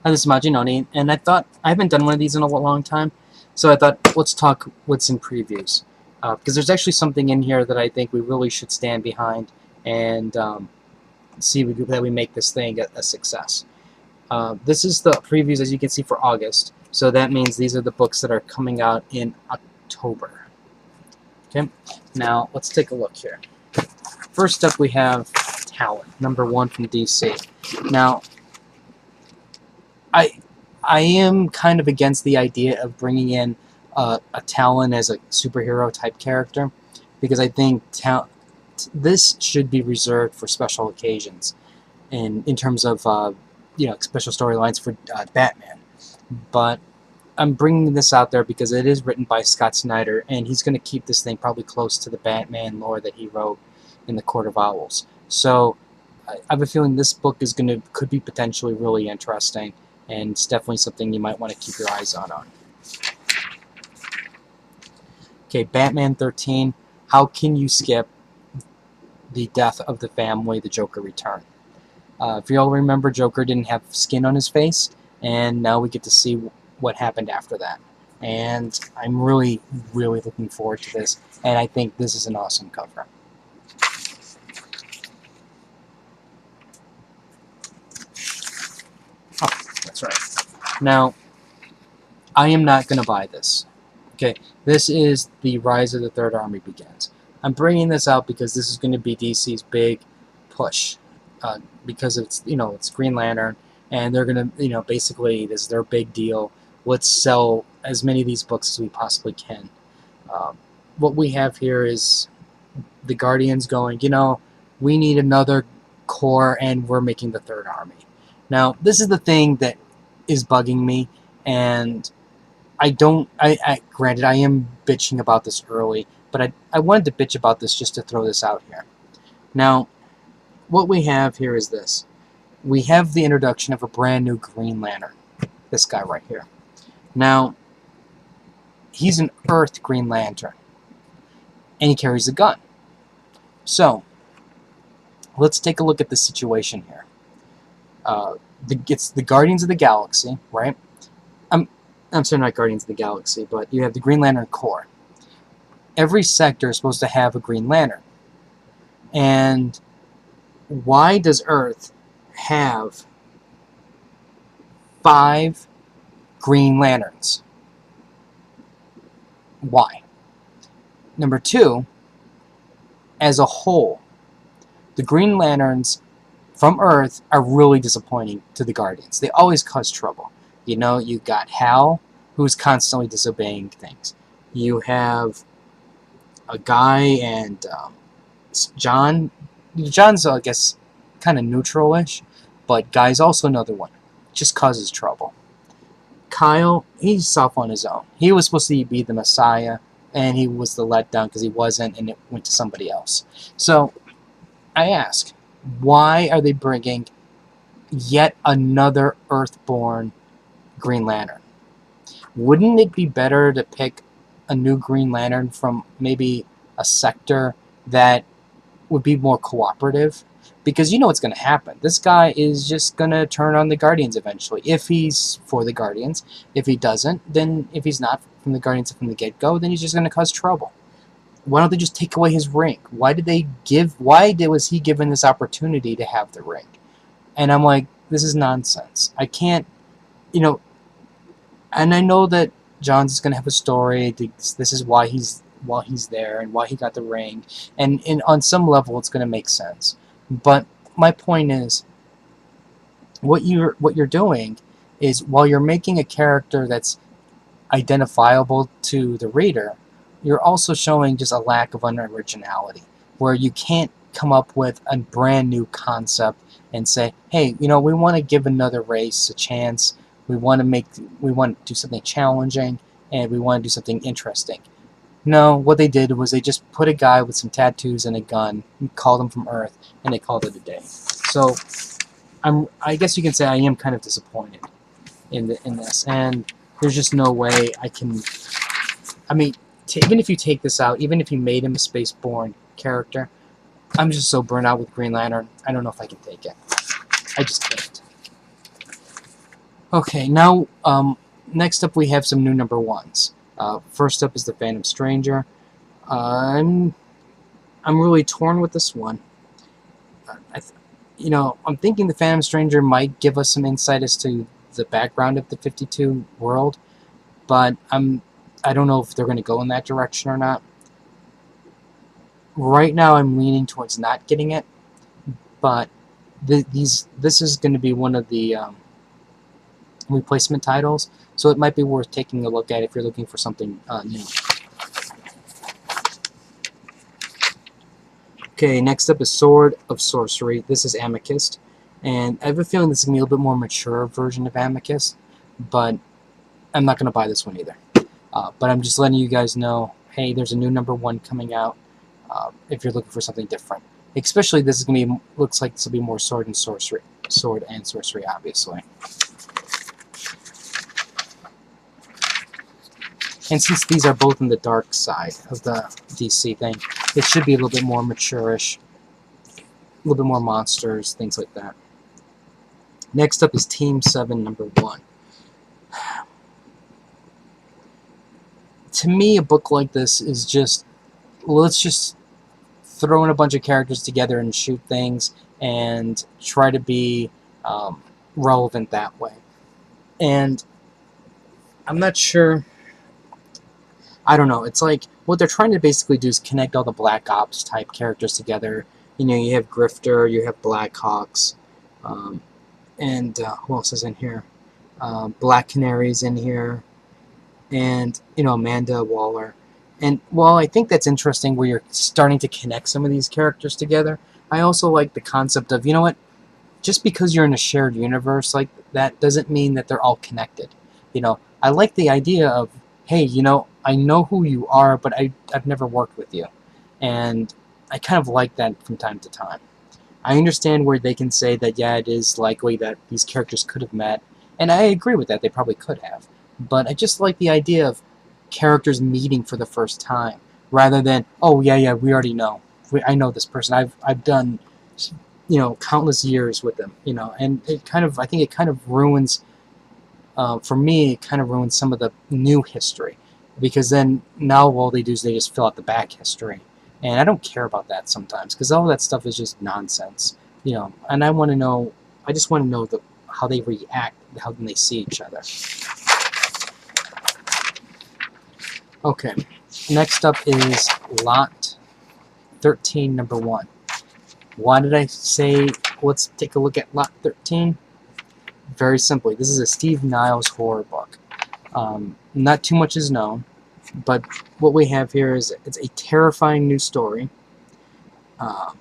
Hi, this is Majinoni, and I haven't done one of these in a long time, so I thought let's talk what's in previews, because there's actually something in here that I think we really should stand behind and see that we make this thing a success. This is the previews, as you can see, for August, so that means these are the books that are coming out in October. Okay, now let's take a look here. First up, we have Talon, #1 from DC. Now, I I am kind of against the idea of bringing in a Talon as a superhero type character, because I think this should be reserved for special occasions, in terms of special storylines for Batman. But I'm bringing this out there because it is written by Scott Snyder, and he's going to keep this thing probably close to the Batman lore that he wrote in the Court of Owls. So I have a feeling this book could be potentially really interesting, and it's definitely something you might want to keep your eyes on. Okay, Batman 13. How can you skip the death of the family, the Joker return? If you all remember, Joker didn't have skin on his face, and now we get to see what happened after that. And I'm really, really looking forward to this, and I think this is an awesome cover. Oh, that's right. Now, I am not going to buy this. Okay, this is the Rise of the Third Army Begins. I'm bringing this out because this is going to be DC's big push, because it's Green Lantern, and they're going to basically this is their big deal. Let's sell as many of these books as we possibly can. What we have here is the Guardians going, we need another Corps, and we're making the Third Army. Now, this is the thing that is bugging me, and granted, I am bitching about this early, but I wanted to bitch about this just to throw this out here. Now, what we have here is this. We have the introduction of a brand new Green Lantern. This guy right here. Now, he's an Earth Green Lantern, and he carries a gun. So, let's take a look at the situation here. It's the Guardians of the Galaxy, right? I'm sorry, not Guardians of the Galaxy, but you have the Green Lantern Corps. Every sector is supposed to have a Green Lantern. And why does Earth have 5 Green Lanterns? Why? Number 2, as a whole, the Green Lanterns from Earth are really disappointing to the Guardians. They always cause trouble. You got Hal, who's constantly disobeying things. You have a guy and John. John's, I guess, kind of neutral-ish, but Guy's also another one. Just causes trouble. Kyle, he's off on his own. He was supposed to be the Messiah, and he was the letdown because he wasn't, and it went to somebody else. So, I ask, why are they bringing yet another Earthborn Green Lantern? Wouldn't it be better to pick a new Green Lantern from maybe a sector that would be more cooperative? Because you know what's going to happen. This guy is just going to turn on the Guardians eventually, if he's for the Guardians. If he doesn't, then if he's not from the Guardians from the get-go, then he's just going to cause trouble. Why don't they just take away his ring? Why was he given this opportunity to have the ring? And I'm like, this is nonsense. I can't, and I know that John's going to have a story. This is why he's there and why he got the ring. And on some level, it's going to make sense. But my point is, what you're doing is, while you're making a character that's identifiable to the reader, you're also showing just a lack of originality, where you can't come up with a brand new concept and say, hey, we want to give another race a chance. We want to do something challenging, and we want to do something interesting. No, what they did was they just put a guy with some tattoos and a gun, and called him from Earth, and they called it a day. So, I guess you can say I am kind of disappointed in this, and there's just no way I can. I mean, even if you take this out, even if you made him a Spaceborn character, I'm just so burnt out with Green Lantern. I don't know if I can take it. I just can't. Okay, now next up we have some new number ones. First up is the Phantom Stranger. I'm really torn with this one. I'm thinking the Phantom Stranger might give us some insight as to the background of the 52 world, but I don't know if they're going to go in that direction or not. Right now, I'm leaning towards not getting it, but this is going to be one of the replacement titles, so it might be worth taking a look at if you're looking for something new. Okay, next up is Sword of Sorcery. This is Amethyst, and I have a feeling this is going to be a little bit more mature version of Amethyst, but I'm not going to buy this one either. But I'm just letting you guys know, hey, there's a new number one coming out if you're looking for something different. Especially this is going to be, looks like this will be more sword and sorcery, obviously. And since these are both in the dark side of the DC thing, it should be a little bit more mature-ish, a little bit more monsters, things like that. Next up is Team 7 number 1. To me, a book like this is just, let's just throw in a bunch of characters together and shoot things and try to be relevant that way. And I'm not sure, I don't know, it's like what they're trying to basically do is connect all the Black Ops type characters together. You know, you have Grifter, you have Blackhawks, and who else is in here? Black Canary's in here, and, you know, Amanda Waller. And while I think that's interesting where you're starting to connect some of these characters together, I also like the concept of, you know what, just because you're in a shared universe like that doesn't mean that they're all connected. You know, I like the idea of, hey, you know, I know who you are, but I've never worked with you. And I kind of like that from time to time. I understand where they can say that, yeah, it is likely that these characters could have met, and I agree with that, they probably could have. But I just like the idea of characters meeting for the first time, rather than, oh, yeah, we already know. I know this person. I've done, you know, countless years with them, you know, and it kind of, I think it kind of ruins, for me, it kind of ruins some of the new history, because then now all they do is they just fill out the back history. And I don't care about that sometimes, because all that stuff is just nonsense, you know. And I want to know, I just want to know how they react, how they see each other. Okay, next up is Lot 13, number 1. Why did I say let's take a look at Lot 13? Very simply, this is a Steve Niles horror book. Not too much is known, but what we have here is it's a terrifying new story. A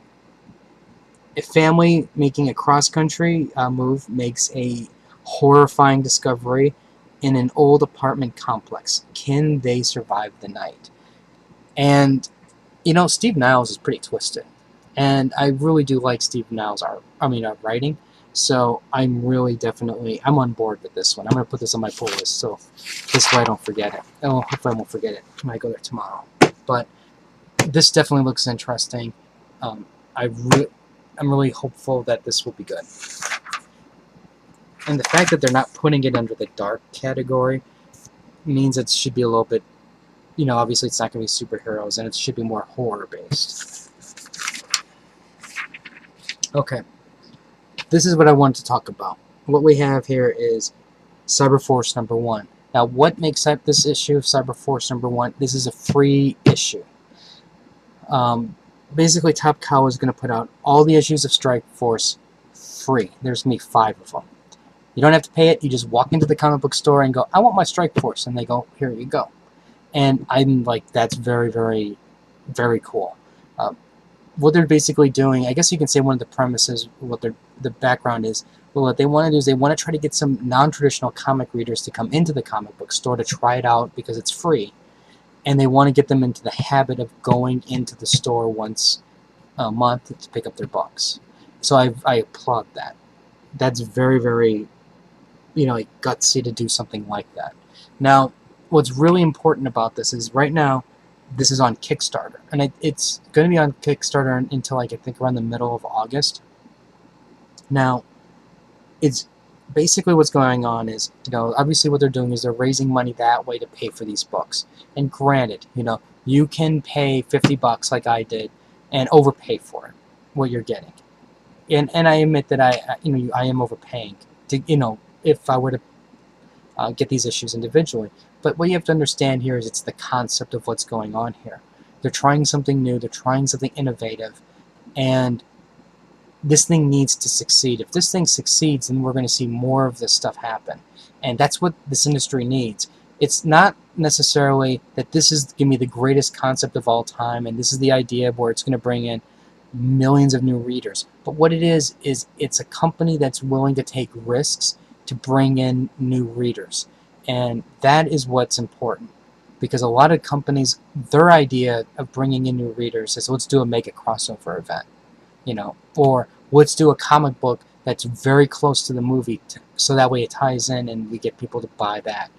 family making a cross-country move makes a horrifying discovery in an old apartment complex. Can they survive the night? And, you know, Steve Niles is pretty twisted. And I really do like Steve Niles' writing. So I'm really I'm on board with this one. I'm going to put this on my pull list so this way I don't forget it. Oh, hopefully I won't forget it when I go there tomorrow. But this definitely looks interesting. I'm really hopeful that this will be good. And the fact that they're not putting it under the dark category means it should be a little bit, you know, obviously it's not going to be superheroes, and it should be more horror-based. Okay. This is what I wanted to talk about. What we have here is Cyberforce number 1. Now, what makes up this issue of Cyberforce number 1? This is a free issue. Basically, Top Cow is going to put out all the issues of Strikeforce free. There's going to be 5 of them. You don't have to pay it. You just walk into the comic book store and go, I want my Strikeforce. And they go, here you go. And I'm like, that's very, very, very cool. What they're basically doing, I guess you can say one of the premises, the background is, well, what they want to do is they want to try to get some non-traditional comic readers to come into the comic book store to try it out because it's free. And they want to get them into the habit of going into the store once a month to pick up their books. So I applaud that. That's very, very, you know, like gutsy to do something like that. Now, what's really important about this is right now, this is on Kickstarter, and it's going to be on Kickstarter until, like, I think around the middle of August. Now, it's basically what's going on is, obviously what they're doing is they're raising money that way to pay for these books. And granted, you can pay $50 like I did and overpay for it, what you're getting. And I admit that I am overpaying to, if I were to get these issues individually. But what you have to understand here is it's the concept of what's going on here. They're trying something new, they're trying something innovative, and this thing needs to succeed. If this thing succeeds, then we're going to see more of this stuff happen. And that's what this industry needs. It's not necessarily that this is going to be the greatest concept of all time, and this is the idea where it's going to bring in millions of new readers. But what it is it's a company that's willing to take risks to bring in new readers. And that is what's important. Because a lot of companies, their idea of bringing in new readers is, let's do a mega crossover event. Or let's do a comic book that's very close to the movie, so that way it ties in and we get people to buy that.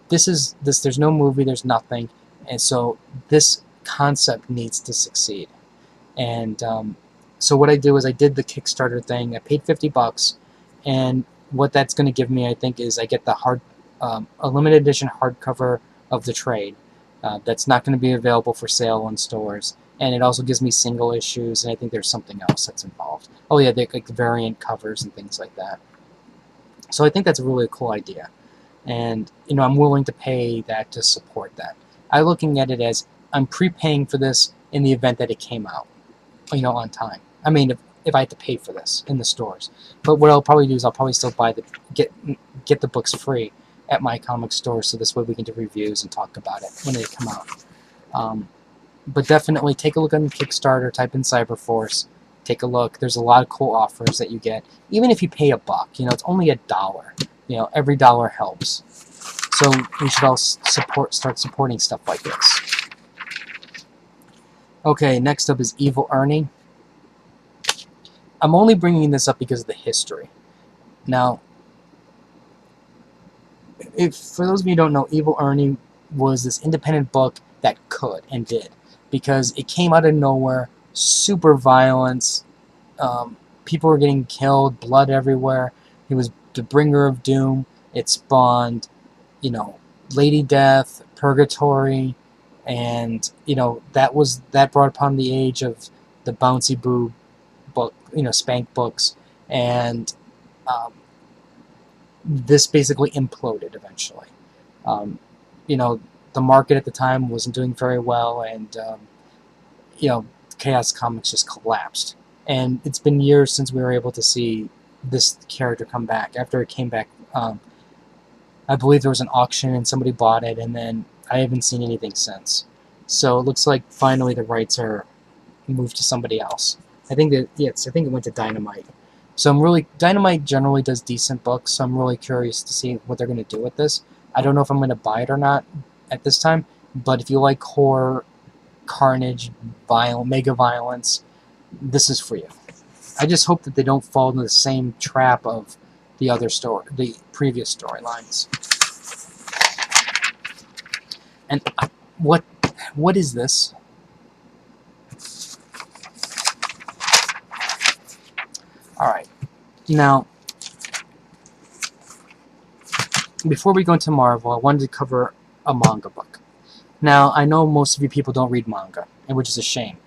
There's no movie, there's nothing, and so this concept needs to succeed. And so what I do is I did the Kickstarter thing. I paid $50, and what that's going to give me, I think, is I get the a limited edition hardcover of the trade. That's not going to be available for sale in stores. And it also gives me single issues, and I think there's something else that's involved. Oh yeah, they're like variant covers and things like that. So I think that's a really cool idea. And, I'm willing to pay that to support that. I'm looking at it as I'm prepaying for this in the event that it came out, on time. I mean, if I had to pay for this in the stores. But what I'll probably do is I'll probably still get the books free at my comic store, so this way we can do reviews and talk about it when they come out. But definitely take a look on Kickstarter, type in Cyberforce, take a look. There's a lot of cool offers that you get. Even if you pay $1, it's only $1. Every dollar helps. So we should all start supporting stuff like this. Okay, next up is Evil Ernie. I'm only bringing this up because of the history. Now, for those of you who don't know, Evil Ernie was this independent book that could and did. Because it came out of nowhere, super violence, people were getting killed, blood everywhere. It was the bringer of doom. It spawned, Lady Death, Purgatory, and that brought upon the age of the Bouncy Boo book, spank books, and this basically imploded eventually. The market at the time wasn't doing very well, and Chaos Comics just collapsed. And it's been years since we were able to see this character come back. After it came back, I believe there was an auction and somebody bought it, and then I haven't seen anything since. So it looks like finally the rights are moved to somebody else. I think it went to Dynamite. So Dynamite generally does decent books, so I'm really curious to see what they're going to do with this. I don't know if I'm going to buy it or not at this time, but if you like horror, carnage, mega violence, this is for you. I just hope that they don't fall into the same trap of the previous storylines. And what is this? Alright, now, before we go into Marvel, I wanted to cover a manga book. Now, I know most of you people don't read manga, and which is a shame,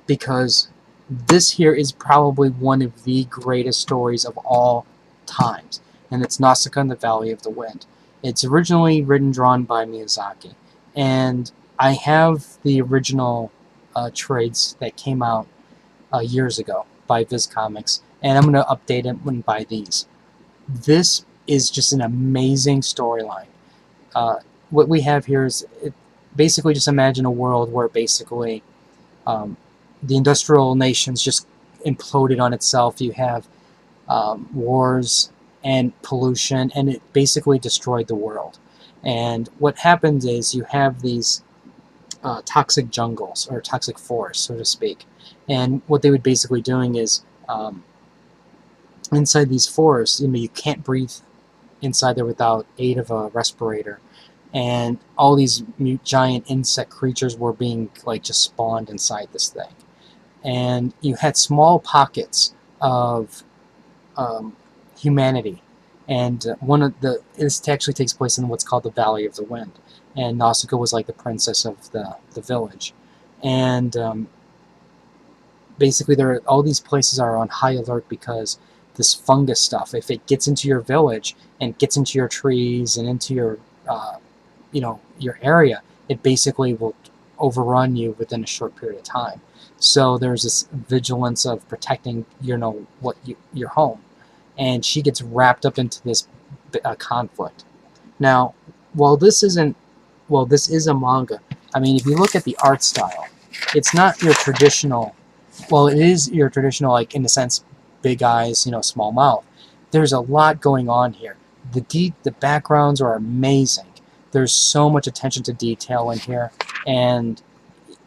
because this here is probably one of the greatest stories of all times, and it's Nausicaa and the Valley of the Wind. It's originally written and drawn by Miyazaki, and I have the original trades that came out years ago by Viz Comics, and I'm going to update it and buy these. This is just an amazing storyline. What we have here is basically just imagine a world where basically the industrial nations just imploded on itself. You have wars and pollution, and it basically destroyed the world. And what happens is you have these toxic jungles, or toxic forests, so to speak. And what they would basically doing is inside these forests, you can't breathe inside there without aid of a respirator. And all these giant insect creatures were being just spawned inside this thing. And you had small pockets of humanity, And this actually takes place in what's called the Valley of the Wind, and Nausicaa was like the princess of the village, and basically all these places are on high alert because this fungus stuff, if it gets into your village and gets into your trees and into your your area, it basically will overrun you within a short period of time. So there's this vigilance of protecting your home, and she gets wrapped up into this conflict. Now, while this is a manga, I mean, if you look at the art style, it's not your traditional. Well, it is your traditional, like, in a sense, big eyes, small mouth. There's a lot going on here. The backgrounds are amazing. There's so much attention to detail in here, and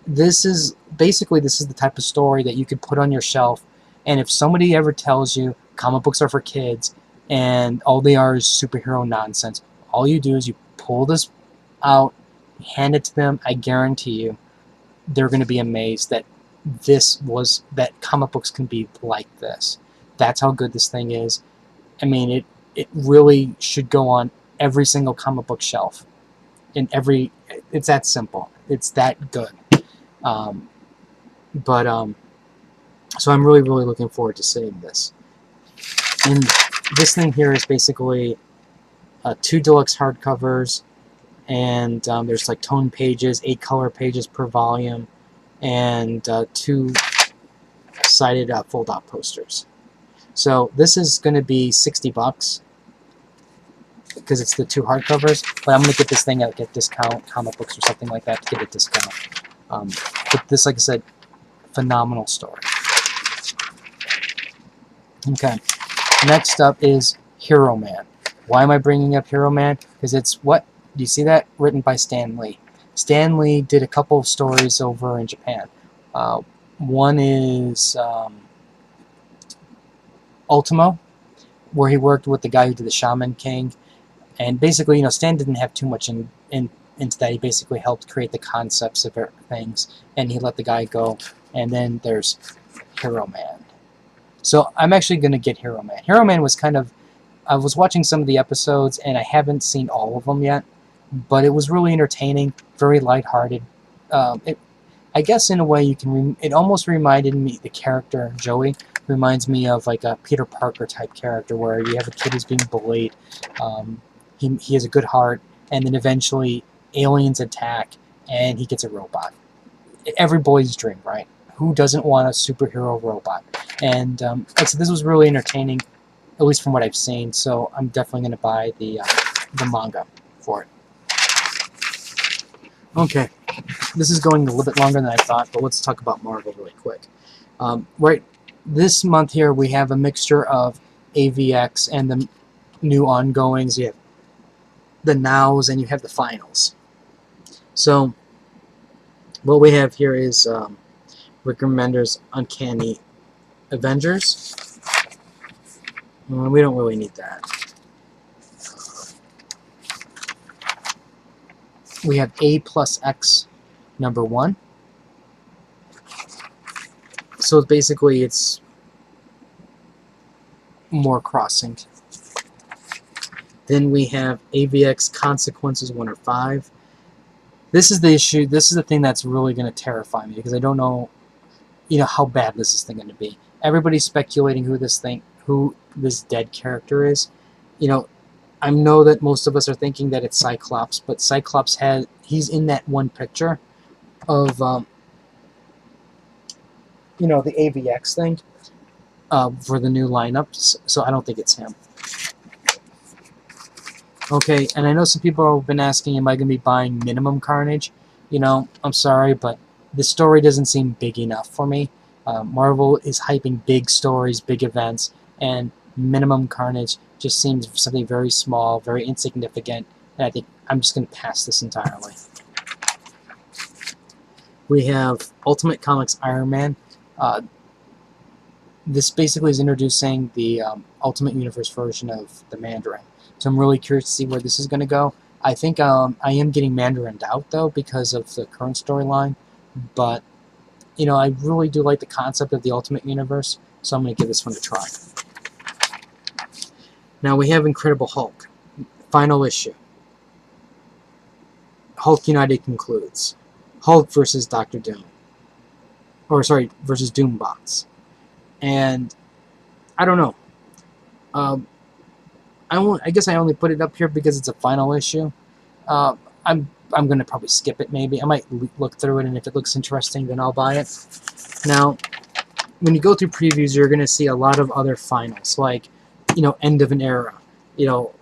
this is the type of story that you could put on your shelf, and if somebody ever tells you comic books are for kids and all they are is superhero nonsense, all you do is you pull this out, hand it to them. I guarantee you they're going to be amazed that comic books can be like this. That's how good this thing is. I mean, it really should go on every single comic book shelf. It's that simple. It's that good. So I'm really, really looking forward to seeing this. And this thing here is basically 2 deluxe hardcovers, and there's like toned pages, 8 color pages per volume, and 2 sided fold-out posters. So this is going to be $60 because it's the 2 hardcovers, but I'm going to get this thing at a discount, comic books or something like that, to get a discount. But this, like I said, phenomenal story. Okay, next up is Hero Man. Why am I bringing up Hero Man? Because do you see that? Written by Stan Lee. Stan Lee did a couple of stories over in Japan. One is Ultimo, where he worked with the guy who did the Shaman King. And basically, Stan didn't have too much into that. He basically helped create the concepts of things, and he let the guy go. And then there's Hero Man. So I'm actually going to get Hero Man. Hero Man was I was watching some of the episodes, and I haven't seen all of them yet, but it was really entertaining, very lighthearted. I guess in a way it almost reminded me, the character Joey reminds me of like a Peter Parker type character, where you have a kid who's being bullied. He has a good heart, and then eventually aliens attack, and he gets a robot. Every boy's dream, right? Who doesn't want a superhero robot? And like I said, this was really entertaining, at least from what I've seen. So I'm definitely going to buy the manga for it. Okay, this is going a little bit longer than I thought, but let's talk about Marvel really quick. Right, this month here we have a mixture of AVX and the new ongoings. You have the nows and you have the finals. So what we have here is Rick Remender's Uncanny Avengers. We don't really need that. We have A+X #1. So basically it's more crossing. Then we have AVX Consequences 1 or 5. This is the issue. This is the thing that's really going to terrify me, because I don't know, how bad this is going to be. Everybody's speculating who this dead character is. I know that most of us are thinking that it's Cyclops, but Cyclops he's in that one picture of the AVX thing for the new lineups, so I don't think it's him. Okay, and I know some people have been asking, am I going to be buying Minimum Carnage? I'm sorry, but the story doesn't seem big enough for me. Marvel is hyping big stories, big events, and Minimum Carnage just seems something very small, very insignificant, and I think I'm just going to pass this entirely. We have Ultimate Comics Iron Man. This basically is introducing the Ultimate Universe version of the Mandarin. So I'm really curious to see where this is going to go. I think I am getting Mandarined out, though, because of the current storyline. But, I really do like the concept of the Ultimate Universe, so I'm going to give this one a try. Now we have Incredible Hulk. Final issue. Hulk United concludes. Hulk versus Doctor Doom. Or, sorry, versus Doombots. And I don't know. I guess I only put it up here because it's a final issue. I'm gonna probably skip it. Maybe I might look through it, and if it looks interesting, then I'll buy it. Now, when you go through previews, you're gonna see a lot of other finals, like End of an Era.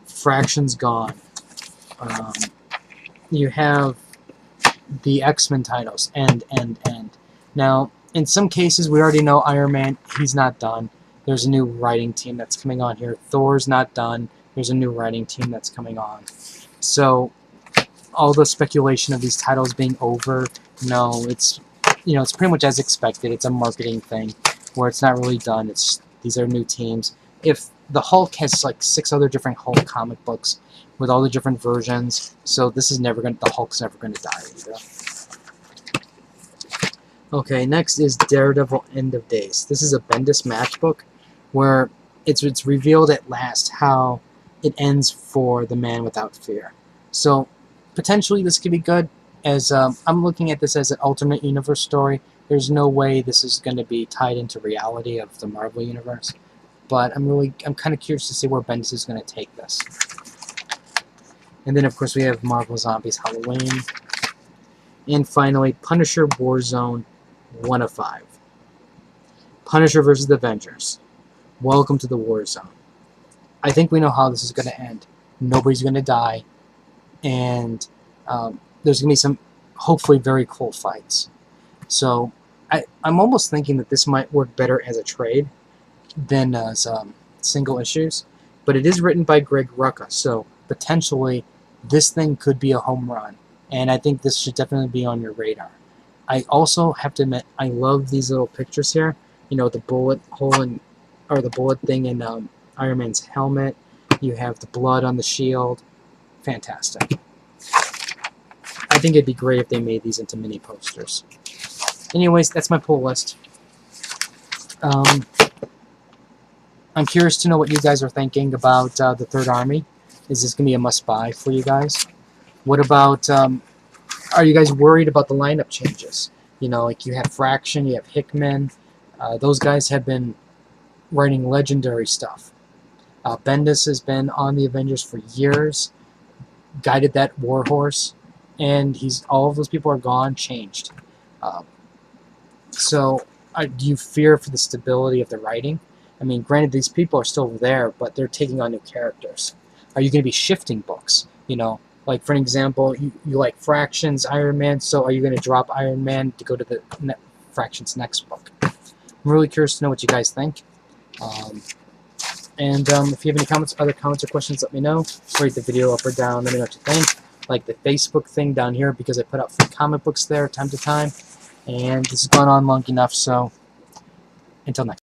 Fraction's gone. You have the X-Men titles, End. Now, in some cases, we already know Iron Man. He's not done. There's a new writing team that's coming on here. Thor's not done. There's a new writing team that's coming on. So, all the speculation of these titles being over, no, it's it's pretty much as expected. It's a marketing thing where it's not really done. These are new teams. If the Hulk has like 6 other different Hulk comic books with all the different versions, so this is the Hulk's never gonna die either. Okay, next is Daredevil End of Days. This is a Bendis matchbook where it's revealed at last how it ends for the Man Without Fear. So potentially this could be good, as I'm looking at this as an alternate universe story. There's no way this is going to be tied into reality of the Marvel universe, but I'm kind of curious to see where Bendis is going to take this. And then of course we have Marvel Zombies Halloween, and finally Punisher Warzone 1 of 5. Punisher versus the Avengers. Welcome to the war zone. I think we know how this is going to end. Nobody's going to die, and there's going to be some hopefully very cool fights. So I'm almost thinking that this might work better as a trade than as single issues, but it is written by Greg Rucka, so potentially this thing could be a home run, and I think this should definitely be on your radar. I also have to admit, I love these little pictures here. The bullet hole or the bullet thing in Iron Man's helmet. You have the blood on the shield. Fantastic. I think it'd be great if they made these into mini posters. Anyways, that's my pull list. I'm curious to know what you guys are thinking about the Third Army. Is this going to be a must-buy for you guys? What about, are you guys worried about the lineup changes? Like you have Fraction, you have Hickman. Those guys have been writing legendary stuff. Bendis has been on the Avengers for years, guided that Warhorse, and all of those people are gone, changed. So do you fear for the stability of the writing? I mean, granted, these people are still there, but they're taking on new characters. Are you going to be shifting books? Like, for an example, you like Fraction's Iron Man, so are you going to drop Iron Man to go to the Fraction's next book? I'm really curious to know what you guys think. If you have any other comments or questions, let me know. Rate the video up or down. Let me know what you think. Like the Facebook thing down here, because I put out free comic books there time to time. And this has gone on long enough, so until next time.